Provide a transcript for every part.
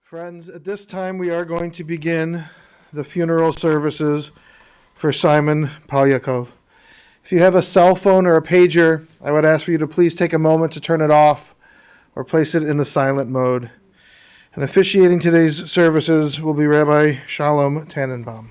Friends, at this time we are going to begin the funeral services for Simon Polyakov. If you have a cell phone or a pager, I would ask for you to please take a moment to turn it off or place it in the silent mode. And officiating today's services will be Rabbi Sholom Tenenbaum.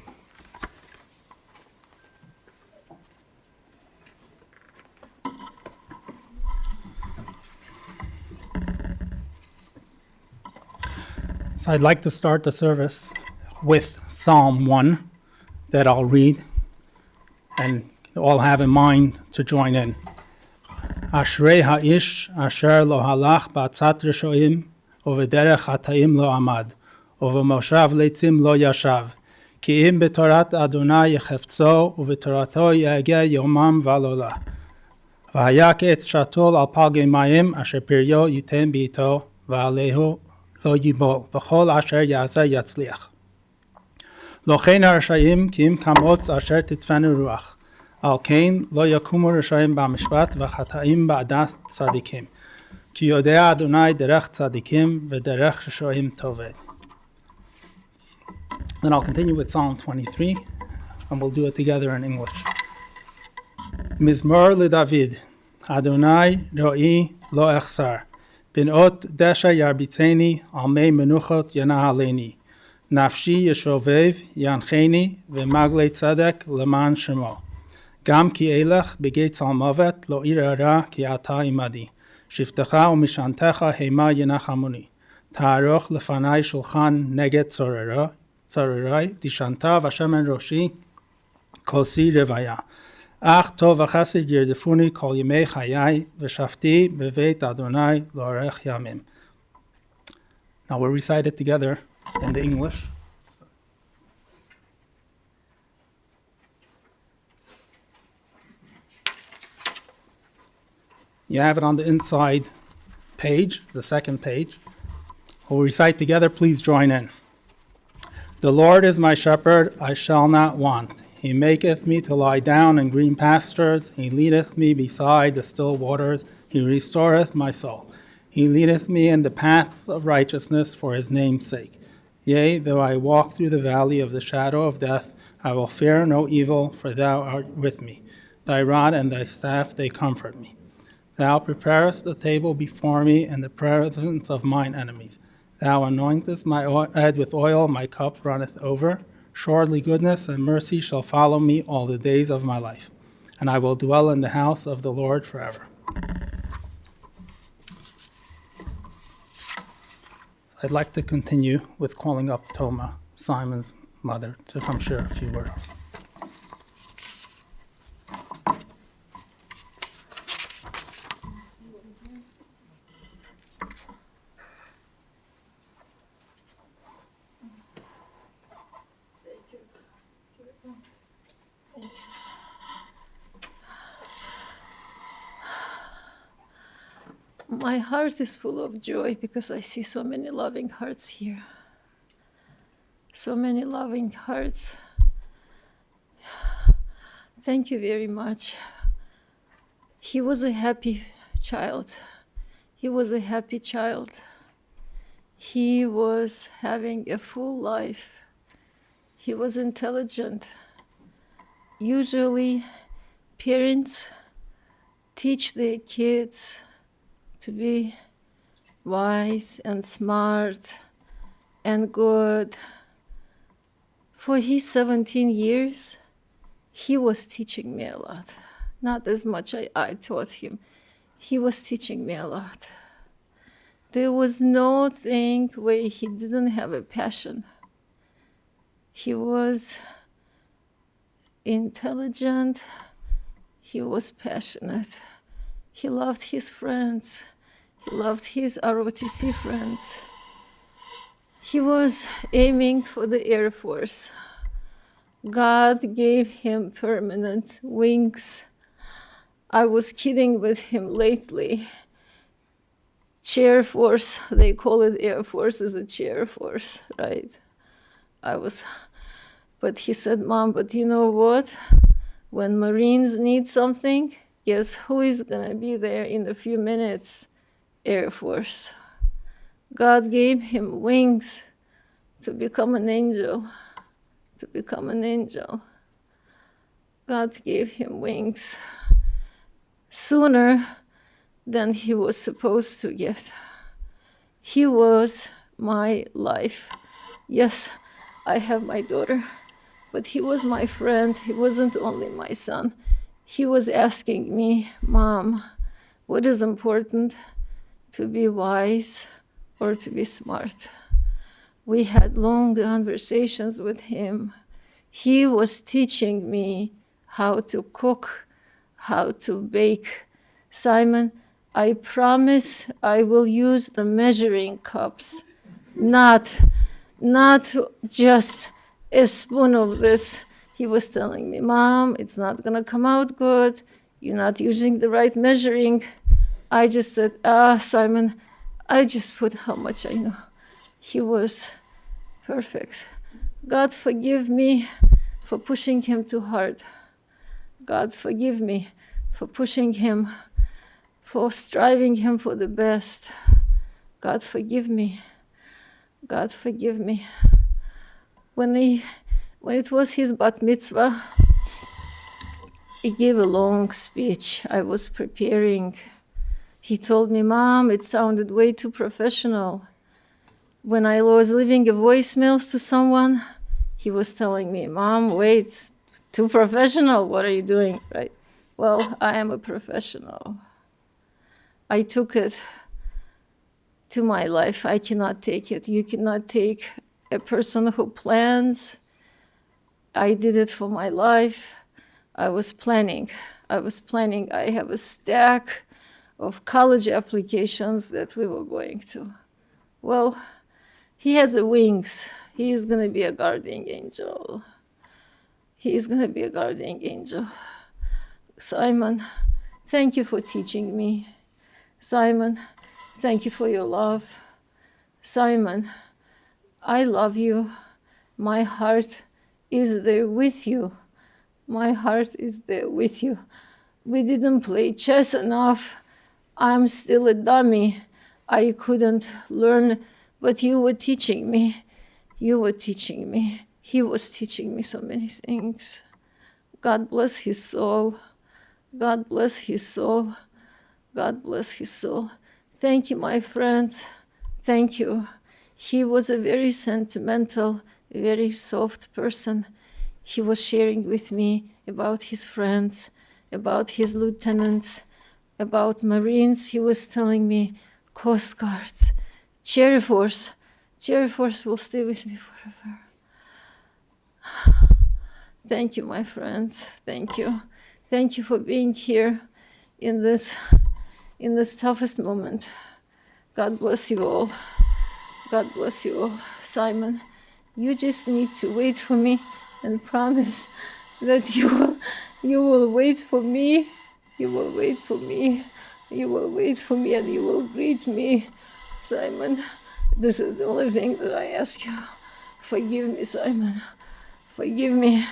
So I'd like to start the service with Psalm 1 that I'll read and all have in mind to join in. Ashrei ha'ish asher lo halach ba'atzat reshoim uvederech hata'im lo amad uvemoshav leitzim lo yashav ki im b'torat Adonai yechefzo uv'torato yageh yomam v'alola v'hayak etz shatol al palgei mayim asher piryo yitem b'ito v'alehu lo yibol v'chol asher ya'aseh yatzliach lo chen harashayim ki im kamotz asher titfenu ruach al kain lo yakumu rashayim b'mishpat v'chata'im ba'adat tzadikim ki yodea Adonai derech tzadikim v'derech reshoim toved. Then I'll continue with Psalm 23 and we'll do it together in English. Mizmor LeDavid Adonai ro'i lo echsar Binot desha yarbitzeni al mei menuchot yanahaleni. Nafshi yeshovev yancheni v'maglei tzedek leman shemo. Gam ki elech begetz al mavet lo irara ki ata imadi. Shiftecha umishantecha hema yenachamuni. Ta'aroch lefanai shulchan neget tzorerai dishanta v'shemen roshi kosi revaya. Ach tov v'chesed yirdefuni kol yemei chayai v'shafti beveit Adonai l'orech yamim. Now we'll recite it together in the English. You have it on the inside page, the second page. We'll recite together, please join in. The Lord is my shepherd, I shall not want. He maketh me to lie down in green pastures. He leadeth me beside the still waters. He restoreth my soul. He leadeth me in the paths of righteousness for his name's sake. Yea, though I walk through the valley of the shadow of death, I will fear no evil, for thou art with me. Thy rod and thy staff, they comfort me. Thou preparest a table before me in the presence of mine enemies. Thou anointest my head with oil, my cup runneth over. Surely goodness and mercy shall follow me all the days of my life, and I will dwell in the house of the Lord forever. I'd like to continue with calling up Toma, Simon's mother, to come share a few words. My heart is full of joy because I see so many loving hearts here. So many loving hearts. Thank you very much. He was a happy child. He was a happy child. He was having a full life. He was intelligent. Usually, parents teach their kids to be wise and smart and good. For his 17 years, he was teaching me a lot. Not as much I taught him. He was teaching me a lot. There was no thing where he didn't have a passion. He was intelligent. He was passionate. He loved his friends. He loved his ROTC friends. He was aiming for the Air Force. God gave him permanent wings. I was kidding with him lately. Chair Force, they call it Air Force, is a chair force, right? But he said, Mom, but you know what? When Marines need something, guess who is gonna be there in a few minutes? Air Force. God gave him wings to become an angel, to become an angel. God gave him wings sooner than he was supposed to get. He was my life. Yes, I have my daughter, but he was my friend. He wasn't only my son. He was asking me, Mom, what is important, to be wise or to be smart? We had long conversations with him. He was teaching me how to cook, how to bake. Simon, I promise I will use the measuring cups, not just a spoon of this. He was telling me, Mom, it's not gonna come out good. You're not using the right measuring. I just said, Simon, I just put how much I know. He was perfect. God forgive me for pushing him too hard. God forgive me for pushing him, for striving him for the best. God forgive me. God forgive me. When it was his bat mitzvah, he gave a long speech. I was preparing. He told me, Mom, it sounded way too professional. When I was leaving a voicemails to someone, he was telling me, Mom, wait, it's too professional. What are you doing? Right? Well, I am a professional. I took it to my life. I cannot take it. You cannot take a person who plans. I did it for my life. I was planning. I have a stack of college applications that we were going to. Well, he has the wings. He is going to be a guardian angel. He is going to be a guardian angel. Simon, thank you for teaching me. Simon, thank you for your love. Simon, I love you. My heart is there with you. My heart is there with you. We didn't play chess enough. I'm still a dummy. I couldn't learn, but you were teaching me. You were teaching me. He was teaching me so many things. God bless his soul. God bless his soul. God bless his soul. Thank you, my friends. Thank you. He was a very sentimental, very soft person. He was sharing with me about his friends, about his lieutenants, about Marines. He was telling me Coast Guards, Cherry Force. Cherry Force will stay with me forever. Thank you, my friends. Thank you. Thank you for being here in this toughest moment. God bless you all. God bless you all. Simon, you just need to wait for me and promise that you will wait for me. You will wait for me. You will wait for me and you will greet me. Simon, this is the only thing that I ask you. Forgive me, Simon. Forgive me.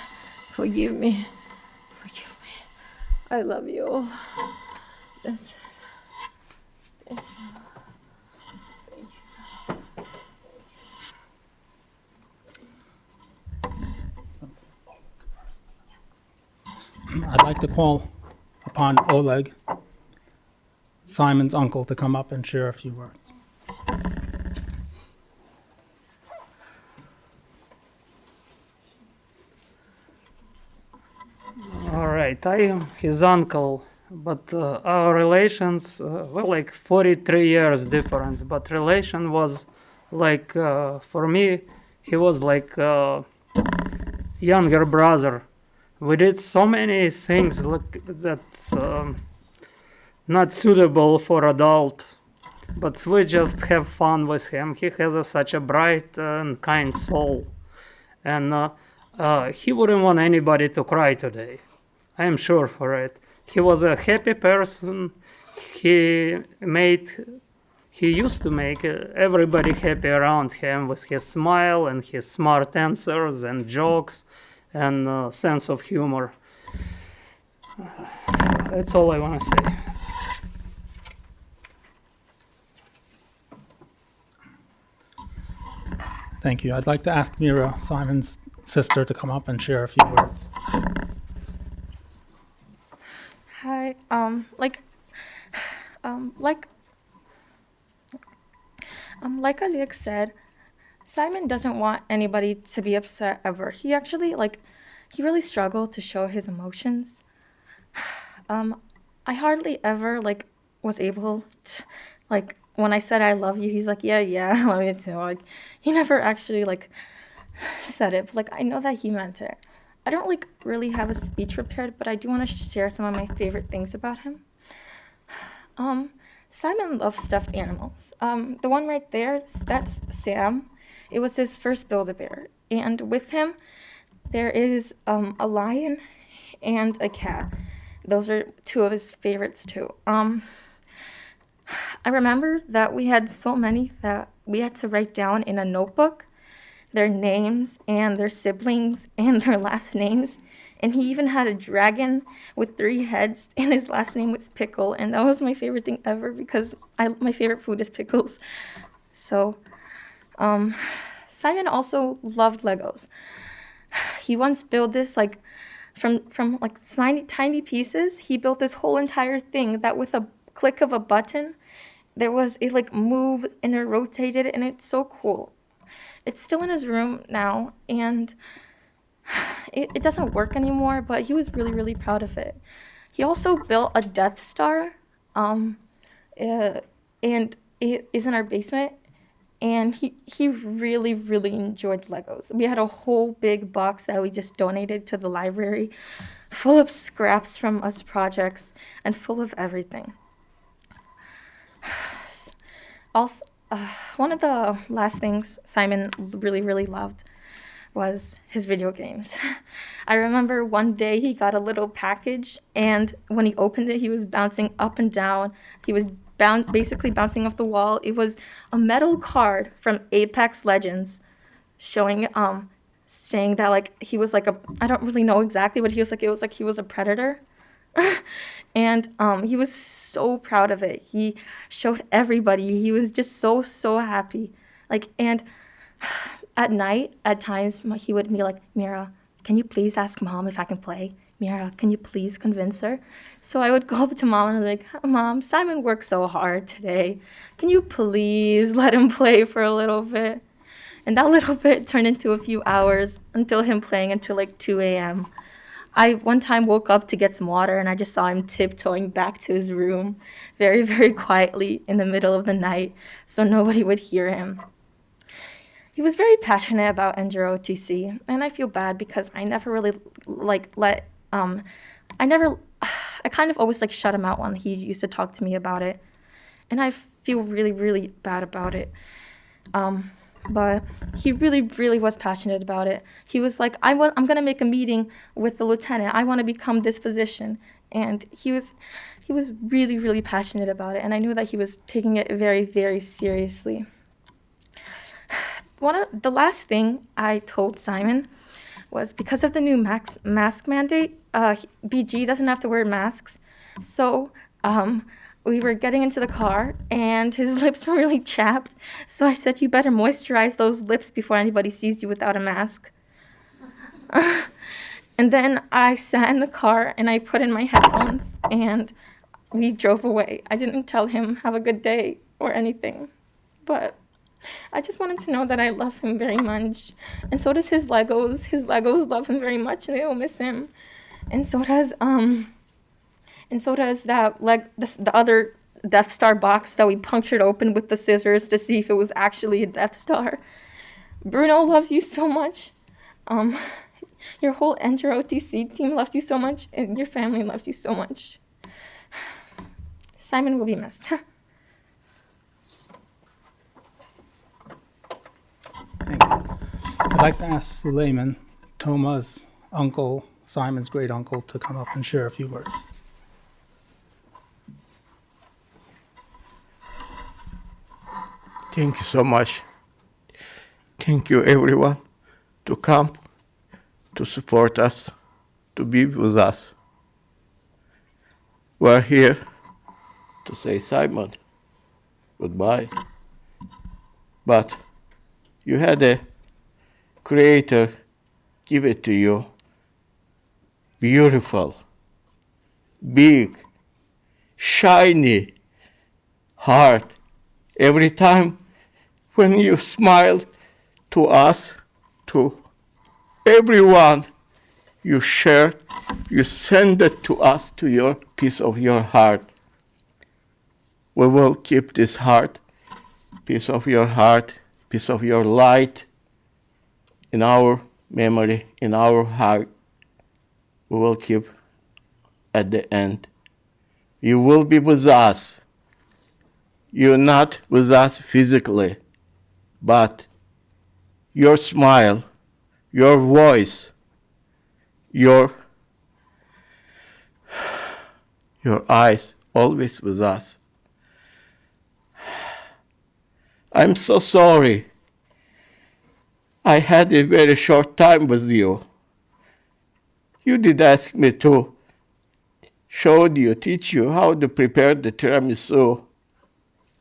Forgive me. Forgive me. I love you all. That's it. Thank you. Thank you. I'd like to call upon Oleg, Simon's uncle, to come up and share a few words. All right, I am his uncle, but our relations were like 43 years difference, but relation was like, for me, he was like younger brother. We did so many things that's not suitable for adult, but we just have fun with him. He has such a bright and kind soul, and he wouldn't want anybody to cry today. I am sure for it. He was a happy person. He used to make everybody happy around him with his smile and his smart answers and jokes and sense of humor. That's all I want to say. Thank you. I'd like to ask Mira, Simon's sister, to come up and share a few words. Hi. Like Alex said, Simon doesn't want anybody to be upset ever. He actually he really struggled to show his emotions. I hardly ever was able to when I said I love you, he's like, yeah, I love you too. He never actually said it, but I know that he meant it. I don't really have a speech prepared, but I do want to share some of my favorite things about him. Simon loves stuffed animals. The one right there, that's Sam. It was his first Build-A-Bear. And with him, there is a lion and a cat. Those are two of his favorites too. I remember that we had so many that we had to write down in a notebook their names and their siblings and their last names. And he even had a dragon with 3 heads, and his last name was Pickle. And that was my favorite thing ever because my favorite food is pickles. So, Simon also loved Legos. He once built this from tiny pieces. He built this whole entire thing that with a click of a button, it moved and it rotated, and it's so cool. It's still in his room now, and it doesn't work anymore, but he was really, really proud of it. He also built a Death Star, and it is in our basement, and he really, really enjoyed Legos. We had a whole big box that we just donated to the library, full of scraps from us projects, and full of everything. Also, one of the last things Simon really, really loved was his video games. I remember one day he got a little package, and when he opened it, he was bouncing up and down. He was basically bouncing off the wall. It was a metal card from Apex Legends showing, saying that he was I don't really know exactly, but he was he was a predator. And he was so proud of it. He showed everybody. He was just so happy. And at night, at times, he would be like, Mira, can you please ask Mom if I can play? Mira, can you please convince her? So I would go up to Mom and be like, Mom, Simon worked so hard today. Can you please let him play for a little bit? And that little bit turned into a few hours until him playing until 2 a.m. I one time woke up to get some water, and I just saw him tiptoeing back to his room very, very quietly in the middle of the night so nobody would hear him. He was very passionate about NGO-OTC, and I feel bad because I never really I kind of always shut him out when he used to talk to me about it, and I feel really, really bad about it. But he really, really was passionate about it. He was like, I'm going to make a meeting with the lieutenant. I want to become this position. And he was really, really passionate about it. And I knew that he was taking it very, very seriously. The last thing I told Simon was because of the new mask mandate, BG doesn't have to wear masks. So, we were getting into the car, and his lips were really chapped. So I said, you better moisturize those lips before anybody sees you without a mask. And then I sat in the car, and I put in my headphones, and we drove away. I didn't tell him, have a good day, or anything. But I just wanted to know that I love him very much. And so does his Legos. His Legos love him very much, and they will miss him. And so does the other Death Star box that we punctured open with the scissors to see if it was actually a Death Star. Bruno loves you so much. Your whole NGO-OTC team loves you so much, and your family loves you so much. Simon will be missed. Thank you. I'd like to ask Suleiman, Toma's uncle, Simon's great uncle, to come up and share a few words. Thank you so much. Thank you, everyone, to come, to support us, to be with us. We're here to say, Simon, goodbye. But you had a Creator give it to you. Beautiful, big, shiny heart. Every time when you smile to us, to everyone, you share, you send it to us, to your piece of your heart. We will keep this heart, piece of your heart, piece of your light in our memory, in our heart. We will keep at the end. You will be with us. You're not with us physically, but your smile, your voice, your eyes, always with us. I'm so sorry. I had a very short time with you. You did ask me to show you, teach you how to prepare the tiramisu.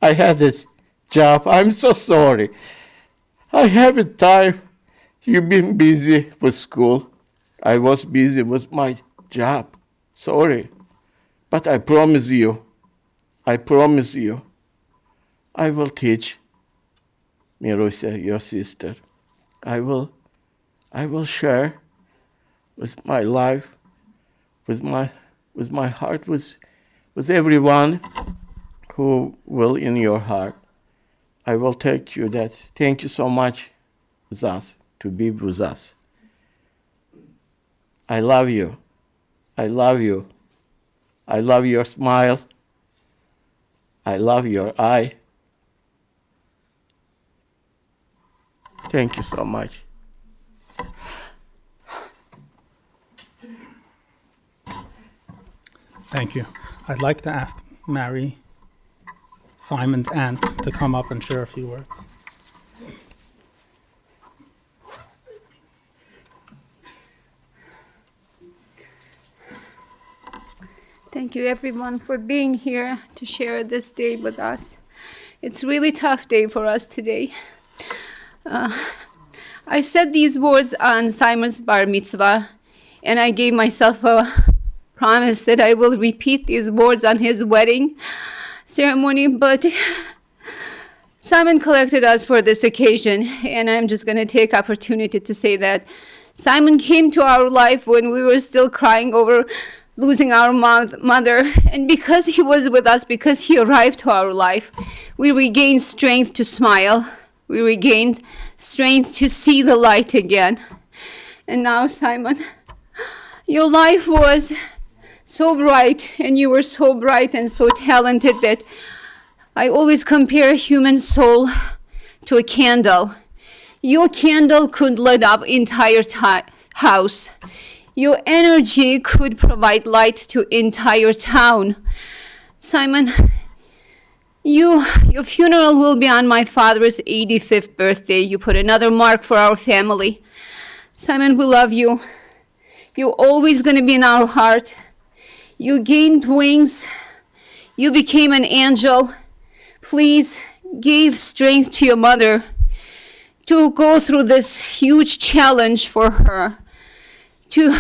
I had this job. I'm so sorry. I haven't time. You've been busy with school. I was busy with my job. Sorry. But I promise you, I will teach Mirosia, your sister. I will share with my life, with my heart, with everyone who will in your heart. I will take you that. Thank you so much with us, to be with us. I love you. I love you. I love your smile. I love your eye. Thank you so much. Thank you. I'd like to ask Mary, Simon's aunt, to come up and share a few words. Thank you, everyone, for being here to share this day with us. It's a really tough day for us today. I said these words on Simon's bar mitzvah, and I gave myself a promise that I will repeat these words on his wedding ceremony, but Simon collected us for this occasion, and I'm just going to take opportunity to say that Simon came to our life when we were still crying over losing our mother, and because he was with us, because he arrived to our life, we regained strength to smile. We regained strength to see the light again. And now, Simon, your life was so bright, and you were so bright and so talented that I always compare human soul to a candle. Your candle could light up entire house. Your energy could provide light to entire town. Simon, your funeral will be on my father's 85th birthday. You put another mark for our family. Simon, we love you. You're always going to be in our heart. You gained wings. You became an angel. Please give strength to your mother to go through this huge challenge for her, to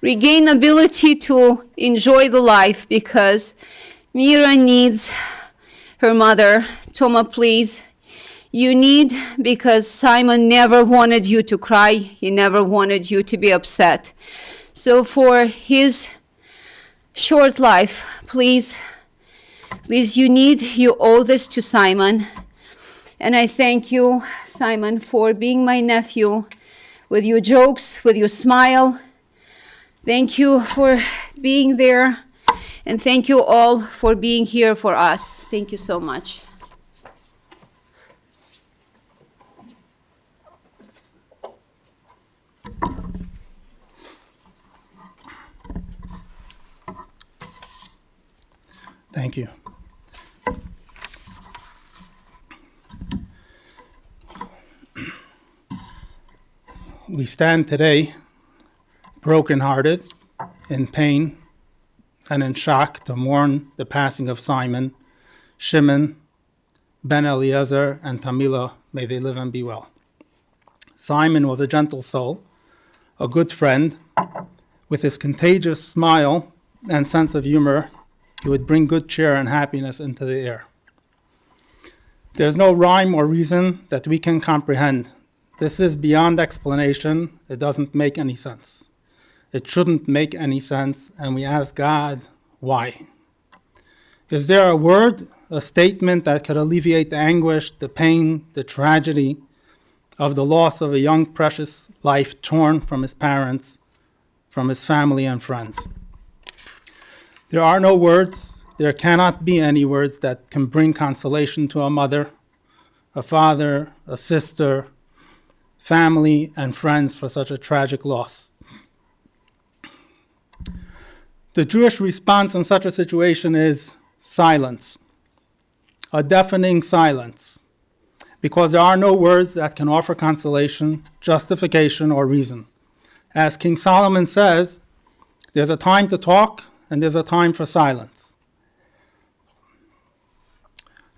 regain ability to enjoy the life, because Mira needs her mother. Toma, please. You need, because Simon never wanted you to cry. He never wanted you to be upset. So for his short life, please, you owe this to Simon. And I thank you, Simon, for being my nephew, with your jokes, with your smile. Thank you for being there. And thank you all for being here for us. Thank you so much. Thank you. We stand today brokenhearted, in pain, and in shock to mourn the passing of Simon, Shimon, Ben Eliezer, and Tamila. May they live and be well. Simon was a gentle soul, a good friend. With his contagious smile and sense of humor, he would bring good cheer and happiness into the air. There's no rhyme or reason that we can comprehend. This is beyond explanation. It doesn't make any sense. It shouldn't make any sense, and we ask God, why? Is there a word, a statement that could alleviate the anguish, the pain, the tragedy of the loss of a young, precious life torn from his parents, from his family and friends? There are no words. There cannot be any words that can bring consolation to a mother, a father, a sister, family, and friends for such a tragic loss. The Jewish response in such a situation is silence, a deafening silence, because there are no words that can offer consolation, justification, or reason. As King Solomon says, there's a time to talk and there's a time for silence.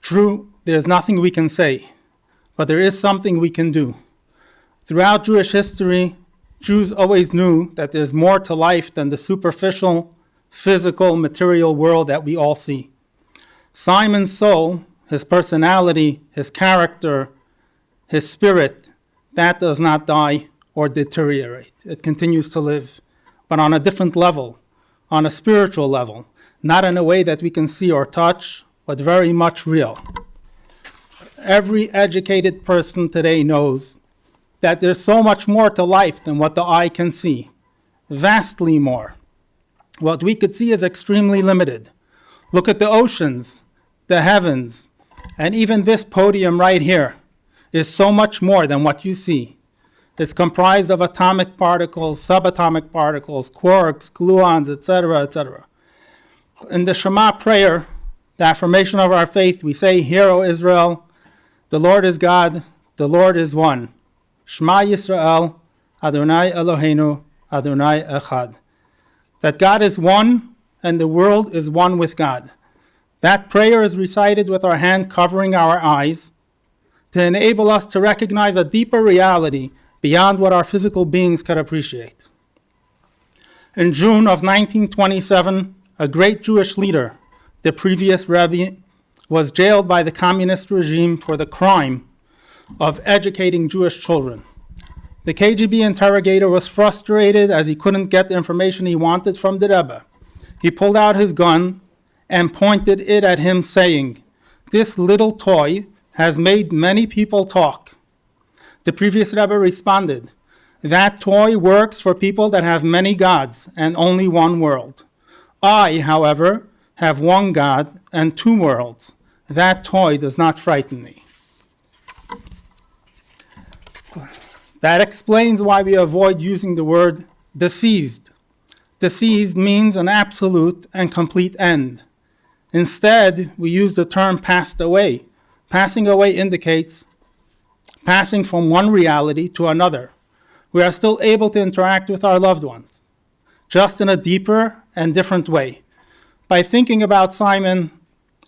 True, there's nothing we can say, but there is something we can do. Throughout Jewish history, Jews always knew that there's more to life than the superficial, physical, material world that we all see. Simon's soul, his personality, his character, his spirit, that does not die or deteriorate. It continues to live, but on a different level, on a spiritual level, not in a way that we can see or touch, but very much real. Every educated person today knows that there's so much more to life than what the eye can see, vastly more. What we could see is extremely limited. Look at the oceans, the heavens, and even this podium right here is so much more than what you see. It's comprised of atomic particles, subatomic particles, quarks, gluons, etc., etc. In the Shema prayer, the affirmation of our faith, we say, "Hear, O Israel, the Lord is God, the Lord is one. Shema Yisrael, Adonai Eloheinu, Adonai Echad." That God is one and the world is one with God. That prayer is recited with our hand covering our eyes to enable us to recognize a deeper reality beyond what our physical beings could appreciate. In June of 1927, a great Jewish leader, the previous Rabbi, was jailed by the communist regime for the crime of educating Jewish children. The KGB interrogator was frustrated as he couldn't get the information he wanted from the Rebbe. He pulled out his gun and pointed it at him, saying, "This little toy has made many people talk." The previous Rebbe responded, "That toy works for people that have many gods and only one world. I, however, have one God and two worlds. That toy does not frighten me." That explains why we avoid using the word deceased. Deceased means an absolute and complete end. Instead, we use the term passed away. Passing away indicates passing from one reality to another. We are still able to interact with our loved ones, just in a deeper and different way. By thinking about Simon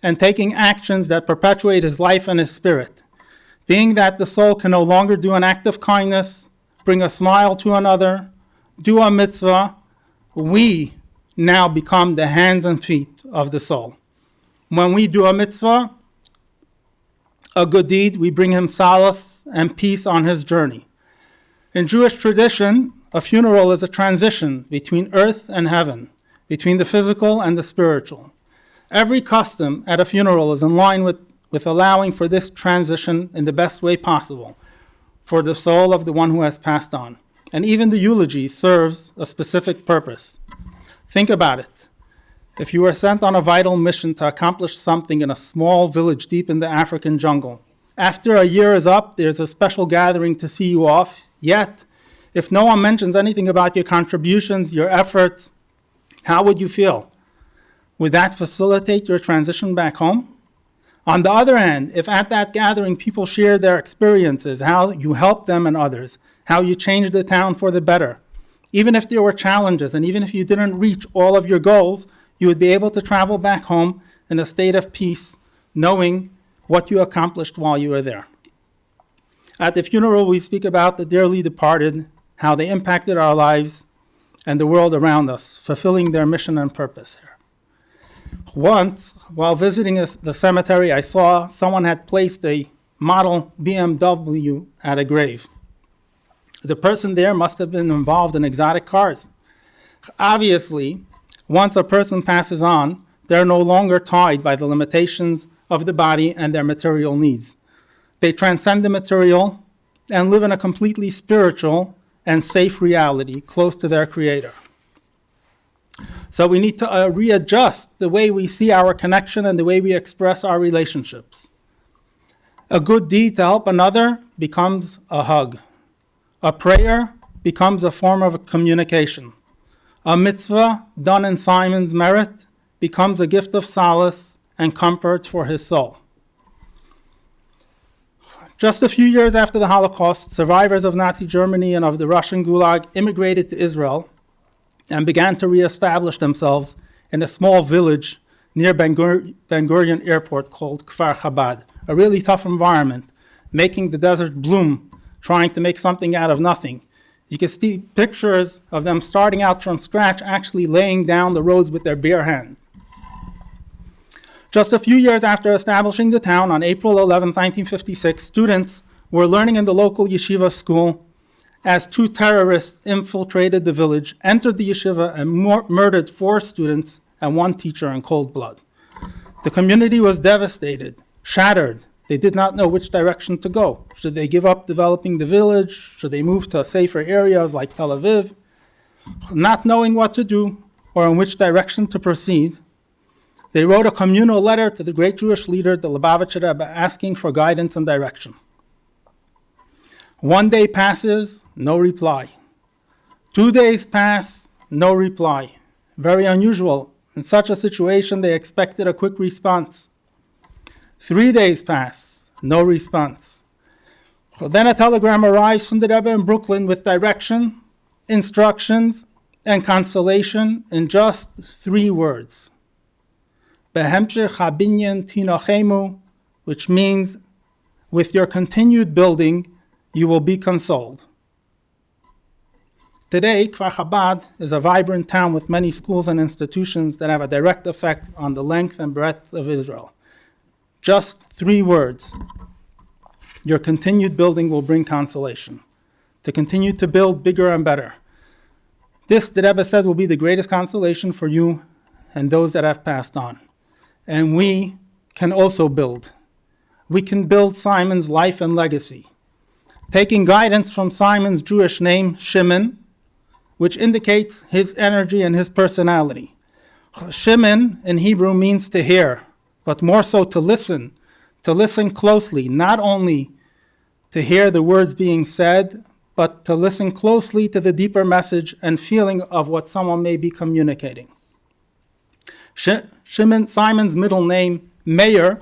and taking actions that perpetuate his life and his spirit, being that the soul can no longer do an act of kindness, bring a smile to another, do a mitzvah, we now become the hands and feet of the soul. When we do a mitzvah, a good deed, we bring him solace and peace on his journey. In Jewish tradition, a funeral is a transition between earth and heaven, between the physical and the spiritual. Every custom at a funeral is in line with allowing for this transition in the best way possible for the soul of the one who has passed on. And even the eulogy serves a specific purpose. Think about it. If you were sent on a vital mission to accomplish something in a small village deep in the African jungle, after a year is up, there's a special gathering to see you off. Yet, if no one mentions anything about your contributions, your efforts, how would you feel? Would that facilitate your transition back home? On the other hand, if at that gathering people share their experiences, how you helped them and others, how you changed the town for the better, even if there were challenges and even if you didn't reach all of your goals, you would be able to travel back home in a state of peace, knowing what you accomplished while you were there. At the funeral, we speak about the dearly departed, how they impacted our lives and the world around us, fulfilling their mission and purpose here. Once, while visiting the cemetery, I saw someone had placed a model BMW at a grave. The person there must have been involved in exotic cars. Obviously, once a person passes on, they're no longer tied by the limitations of the body and their material needs. They transcend the material and live in a completely spiritual and safe reality close to their Creator. So we need to readjust the way we see our connection and the way we express our relationships. A good deed to help another becomes a hug. A prayer becomes a form of communication. A mitzvah done in Simon's merit becomes a gift of solace and comfort for his soul. Just a few years after the Holocaust, survivors of Nazi Germany and of the Russian Gulag immigrated to Israel and began to reestablish themselves in a small village near Ben Gurion Airport called Kfar Chabad, a really tough environment, making the desert bloom, trying to make something out of nothing. You can see pictures of them starting out from scratch, actually laying down the roads with their bare hands. Just a few years after establishing the town, on April 11, 1956, students were learning in the local yeshiva school as two terrorists infiltrated the village, entered the yeshiva, and murdered 4 students and 1 teacher in cold blood. The community was devastated, shattered. They did not know which direction to go. Should they give up developing the village? Should they move to safer areas like Tel Aviv? Not knowing what to do or in which direction to proceed, they wrote a communal letter to the great Jewish leader, the Lubavitcher Rebbe, asking for guidance and direction. 1 day passes, no reply. 2 days pass, no reply. Very unusual. In such a situation, they expected a quick response. 3 days pass, no response. Well, then a telegram arrives from the Rebbe in Brooklyn with direction, instructions, and consolation in just 3 words. Behemshech habinyan tinochemu, which means, with your continued building, you will be consoled. Today, Kfar Chabad is a vibrant town with many schools and institutions that have a direct effect on the length and breadth of Israel. Just 3 words. Your continued building will bring consolation. To continue to build bigger and better. This, the Rebbe said, will be the greatest consolation for you and those that have passed on. And we can also build. We can build Simon's life and legacy. Taking guidance from Simon's Jewish name, Shimon, which indicates his energy and his personality. Shimon in Hebrew means to hear, but more so to listen closely, not only to hear the words being said, but to listen closely to the deeper message and feeling of what someone may be communicating. Simon's middle name, Meir,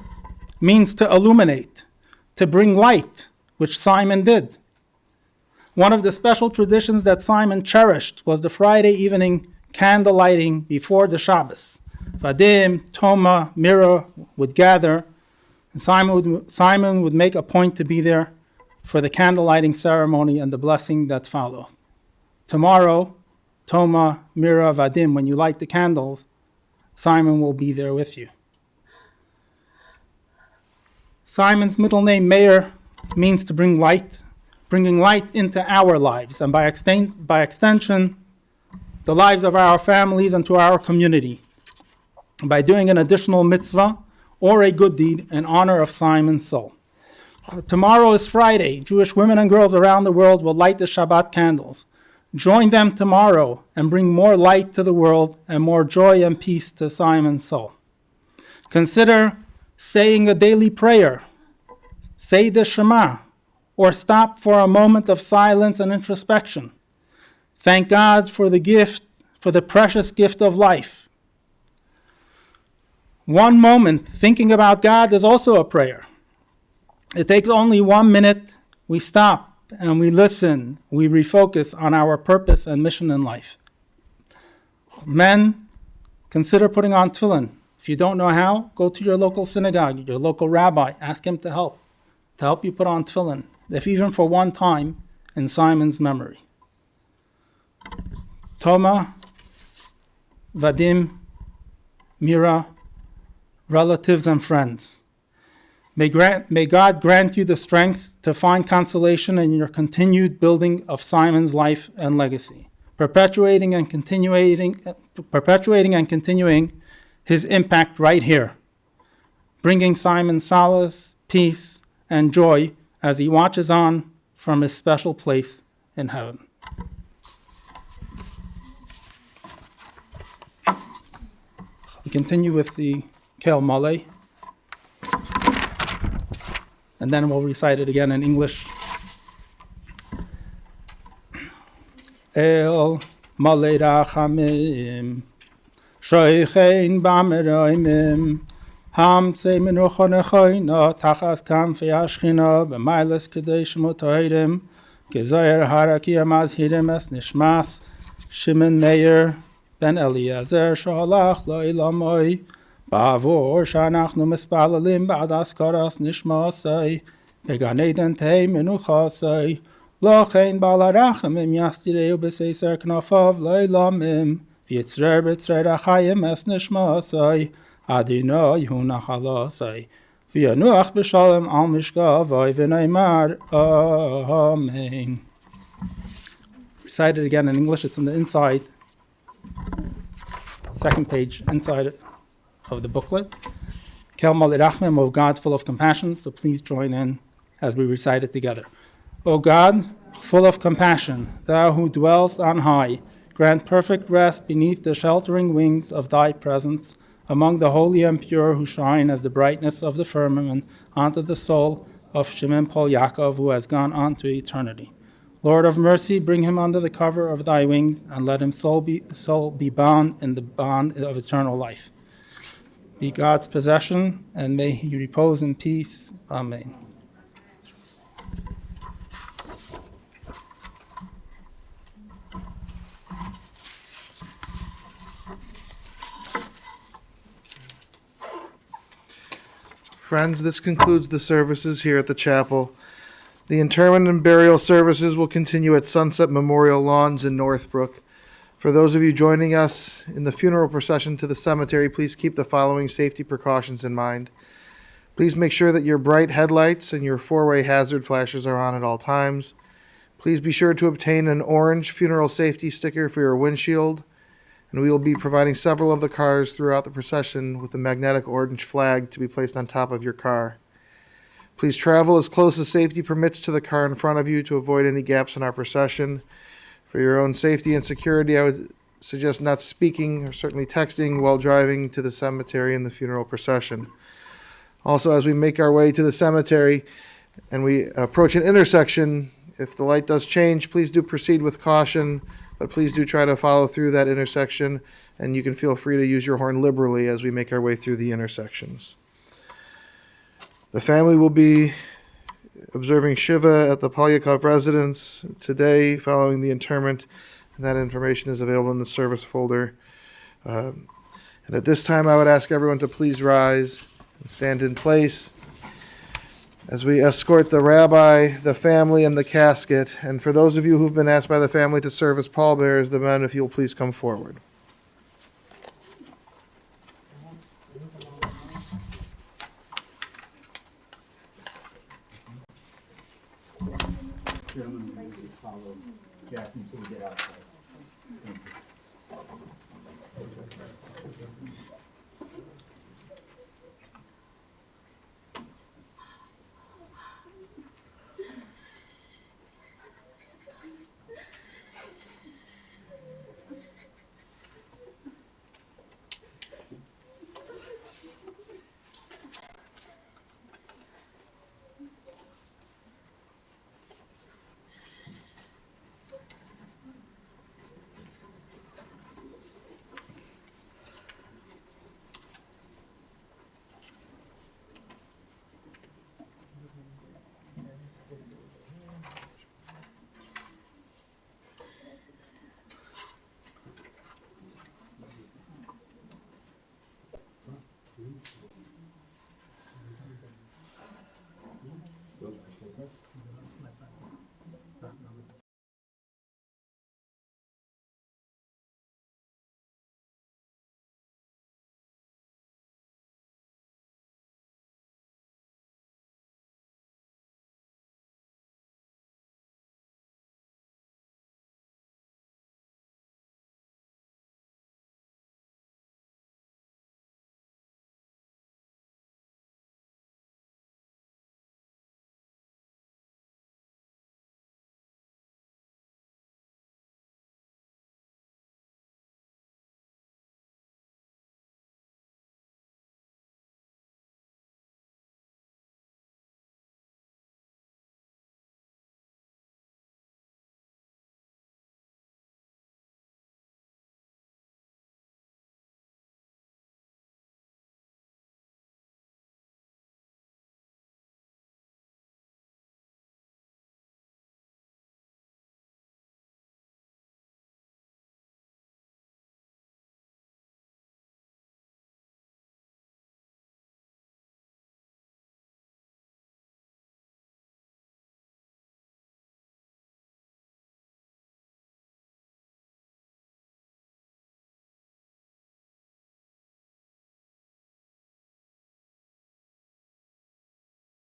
means to illuminate, to bring light, which Simon did. One of the special traditions that Simon cherished was the Friday evening candle lighting before the Shabbos. Vadim, Toma, Mira would gather, and Simon would make a point to be there for the candle lighting ceremony and the blessing that followed. Tomorrow, Toma, Mira, Vadim, when you light the candles, Simon will be there with you. Simon's middle name, Meir, means to bring light, bringing light into our lives, and by extension, the lives of our families and to our community, by doing an additional mitzvah or a good deed in honor of Simon's soul. Tomorrow is Friday. Jewish women and girls around the world will light the Shabbat candles. Join them tomorrow and bring more light to the world and more joy and peace to Simon's soul. Consider saying a daily prayer. Say the Shema, or stop for a moment of silence and introspection. Thank God for the gift, for the precious gift of life. One moment thinking about God is also a prayer. It takes only 1 minute. We stop and we listen. We refocus on our purpose and mission in life. Men, consider putting on tefillin. If you don't know how, go to your local synagogue, your local rabbi. Ask him to help you put on tefillin. if even for one time, in Simon's memory. Toma, Vadim, Mira, relatives and friends, may God grant you the strength to find consolation in your continued building of Simon's life and legacy, perpetuating and continuing his impact right here, bringing Simon solace, peace, and joy as he watches on from his special place in heaven. We continue with the Kel Male, and then we'll recite it again in English. El Male Rachamim, Shoichein B'Ameroimim, Ham Semenuchon Echoino, Tachas Kamfei Ashchino, B'Mailes Kadesh Mutoirim, Gezoyer Harakim Azhirim Es Nishmas, Shimon Meir, Ben Eliezer, Sholach Lo Ilamoi, Ba'avor Shanachnu Mispalalim Ba'ad Askaras Nishmasai, Began Eden Tei Menuchasai, Lo Chein Ba'al Harachamim Yastireu B'Seiser Knafav Lo Ilamim, V'yitzrer B'tzrer Achayim Es Nishmasai, Adonai Hu Nachalasai, V'yanuach B'Shalom Al Mishkavai V'Neimar, Amen. Recite it again in English. It's on the inside, second page, inside of the booklet. Kel Malei Rachmim, O God, full of compassion. So please join in as we recite it together. O God, full of compassion, thou who dwellst on high, grant perfect rest beneath the sheltering wings of thy presence, among the holy and pure who shine as the brightness of the firmament onto the soul of Shimon Polyakov, who has gone on to eternity. Lord of mercy, bring him under the cover of thy wings, and let his soul be bound in the bond of eternal life. Be God's possession, and may he repose in peace. Amen. Friends, this concludes the services here at the chapel. The interment and burial services will continue at Sunset Memorial Lawns in Northbrook. For those of you joining us in the funeral procession to the cemetery, please keep the following safety precautions in mind. Please make sure that your bright headlights and your four-way hazard flashes are on at all times. Please be sure to obtain an orange funeral safety sticker for your windshield, and we will be providing several of the cars throughout the procession with a magnetic orange flag to be placed on top of your car. Please travel as close as safety permits to the car in front of you to avoid any gaps in our procession. For your own safety and security, I would suggest not speaking or certainly texting while driving to the cemetery and the funeral procession. Also, as we make our way to the cemetery and we approach an intersection, if the light does change, please do proceed with caution, but please do try to follow through that intersection, and you can feel free to use your horn liberally as we make our way through the intersections. The family will be observing Shiva at the Polyakov residence today following the interment, and that information is available in the service folder. And at this time, I would ask everyone to please rise and stand in place as we escort the rabbi, the family, and the casket. And for those of you who've been asked by the family to serve as pallbearers, the men, if you'll please come forward.